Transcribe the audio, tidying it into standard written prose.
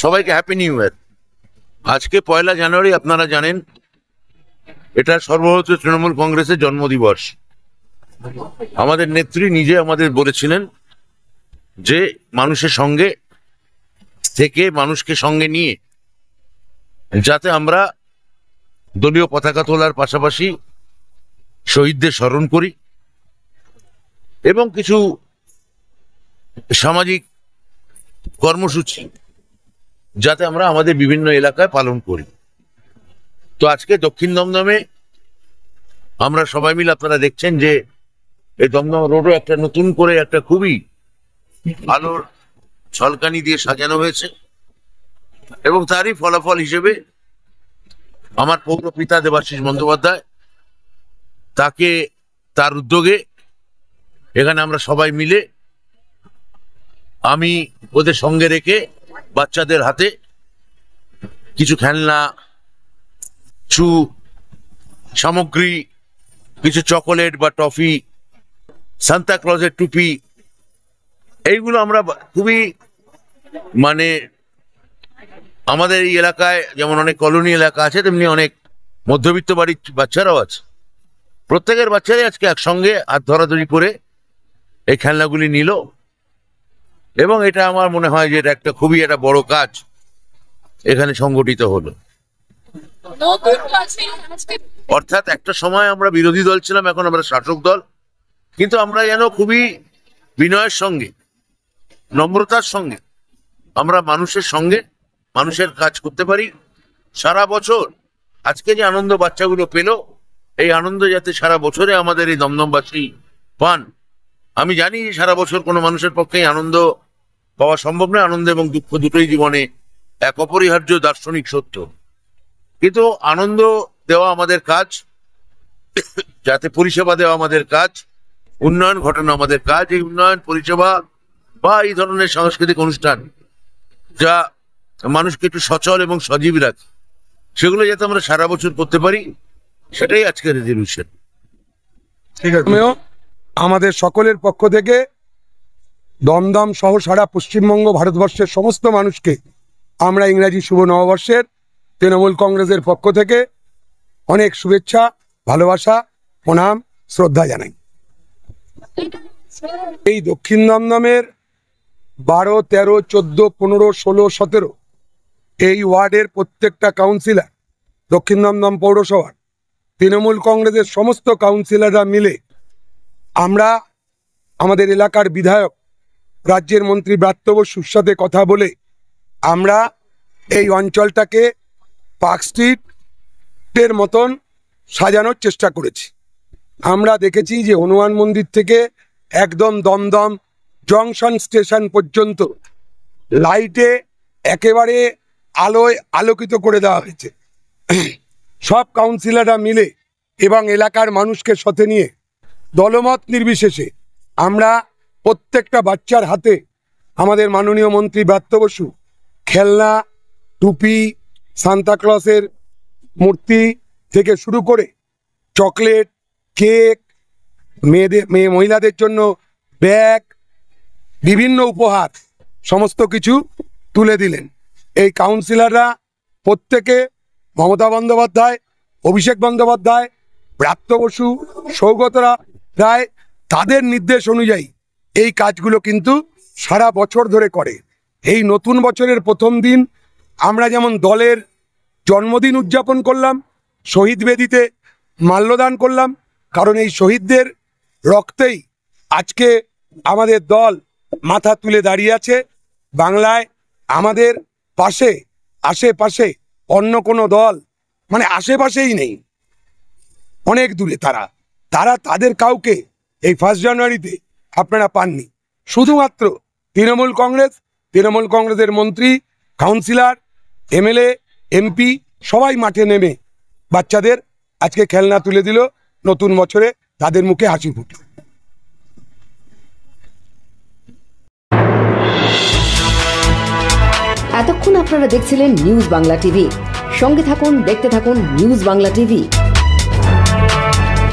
সবাইকে happy new year. আজকে 1 জানুয়ারি, আপনারা জানেন এটা সর্বভারতীয় তৃণমূল কংগ্রেসের জন্মদিবস। আমাদের নেত্রী নিজে আমাদের বলেছিলেন যে মানুষের সঙ্গে থেকে, মানুষকে সঙ্গে নিয়ে যাতে আমরা দলীয় পতাকা তোলার পাশাপাশি শহীদদের স্মরণ করি এবং কিছু সামাজিক কর্মসূচি যাতে আমরা আমাদের বিভিন্ন এলাকায় পালন করি। তো আজকে দক্ষিণ দমদমে আমরা সবাই মিলে, আপনারা দেখছেন যে এই দমদম রোডও একটা নতুন করে একটা খুবই আলোর ঝলকানি দিয়ে সাজানো হয়েছে এবং তারই ফলাফল হিসেবে আমার পৌরপিতা দেবাশিস বন্দ্যোপাধ্যায়, তার উদ্যোগে এখানে আমরা সবাই মিলে, আমি ওদের সঙ্গে রেখে বাচ্চাদের হাতে কিছু খেলনা, কিছু সামগ্রী, কিছু চকোলেট বা টফি, সান্তা ক্লজের টুপি, এইগুলো আমরা খুবই আমাদের এই এলাকায় যেমন অনেক কলোনি এলাকা আছে, তেমনি অনেক মধ্যবিত্ত বাড়ির বাচ্চারাও আছে। প্রত্যেকের বাচ্চারাই আজকে একসঙ্গে হাত ধরাধরি করে এই খেলনাগুলি নিল এবং এটা আমার মনে হয় যে এটা একটা খুবই একটা বড় কাজ এখানে সংগঠিত হলো। অর্থাৎ একটা সময় আমরা বিরোধী দল ছিলাম, এখন আমরা শাসক দল, কিন্তু আমরা যেন খুবই বিনয়ের সঙ্গে, নম্রতার সঙ্গে আমরা মানুষের সঙ্গে মানুষের কাজ করতে পারি সারা বছর। আজকে যে আনন্দ বাচ্চাগুলো পেল, এই আনন্দ যাতে সারা বছরে আমাদের এই দমদমবাসী পান। আমি জানি সারা বছর কোনো মানুষের পক্ষেই আনন্দ পাওয়া সম্ভব নয়, আনন্দ এবং দুঃখ দুটোই জীবনে এক অপরিহার্য দার্শনিক সত্য, কিন্তু আনন্দ দেওয়া আমাদের কাজ, যাতে পরিষেবা দেওয়া আমাদের কাজ, উন্নয়ন ঘটানো আমাদের কাজ। এই উন্নয়ন, পরিষেবা বা এই ধরনের সাংস্কৃতিক অনুষ্ঠান যা মানুষকে একটু সচল এবং সজীব রাখে, সেগুলো যাতে আমরা সারা বছর করতে পারি, সেটাই আজকের রেজলিউশন। ঠিক আছে, আমাদের সকলের পক্ষ থেকে দমদম সহ সারা পশ্চিমবঙ্গ, ভারতবর্ষের সমস্ত মানুষকে আমরা ইংরাজি শুভ নববর্ষের তৃণমূল কংগ্রেসের পক্ষ থেকে অনেক শুভেচ্ছা, ভালোবাসা, প্রণাম, শ্রদ্ধা জানাই। এই দক্ষিণ দমদমের 12, 13, 14, 15, 16, 17 এই ওয়ার্ডের প্রত্যেকটা কাউন্সিলর, দক্ষিণ দমদম পৌরসভার তৃণমূল কংগ্রেসের সমস্ত কাউন্সিলররা মিলে আমরা আমাদের এলাকার বিধায়ক, রাজ্যের মন্ত্রী ব্রাত্য বসুর সাথে কথা বলে আমরা এই অঞ্চলটাকে পার্ক স্ট্রিটের মতন সাজানোর চেষ্টা করেছি। আমরা দেখেছি যে হনুমান মন্দির থেকে একদম দমদম জংশন স্টেশন পর্যন্ত লাইটে একেবারে আলোয় আলোকিত করে দেওয়া হয়েছে। সব কাউন্সিলররা মিলে এবং এলাকার মানুষকে সাথে নিয়ে দলমত নির্বিশেষে আমরা প্রত্যেকটা বাচ্চার হাতে আমাদের মাননীয় মন্ত্রী ব্রাত্য বসু খেলনা, টুপি, সান্তাক্লজের মূর্তি থেকে শুরু করে চকলেট, কেক, মহিলাদের জন্য ব্যাগ, বিভিন্ন উপহার সমস্ত কিছু তুলে দিলেন। এই কাউন্সিলররা প্রত্যেকে মমতা বন্দ্যোপাধ্যায়, অভিষেক বন্দ্যোপাধ্যায়, ব্রাত্য বসু, সৌগত রায়, তাদের নির্দেশ অনুযায়ী এই কাজগুলো কিন্তু সারা বছর ধরে করে। এই নতুন বছরের প্রথম দিন আমরা যেমন দলের জন্মদিন উদযাপন করলাম, শহীদ বেদিতে মাল্যদান করলাম, কারণ এই শহীদদের রক্তেই আজকে আমাদের দল মাথা তুলে দাঁড়িয়ে আছে। বাংলায় আমাদের পাশে, আশেপাশে অন্য কোনো দল আশেপাশেই নেই, অনেক দূরে তাদের কাউকে এই 1 জানুয়ারিতে আপনারা পাননি। শুধুমাত্র তৃণমূল কংগ্রেসের মন্ত্রী, কাউন্সিলর, এমএলএ, এমপি সবাই মাঠে নেমে বাচ্চাদের আজকে খেলনা তুলে দিল, নতুন বছরে তাদের মুখে হাসি ফুটল। এতক্ষণ আপনারা দেখছিলেন নিউজ বাংলা টিভি। সঙ্গে থাকুন, দেখতে থাকুন নিউজ বাংলা টিভি।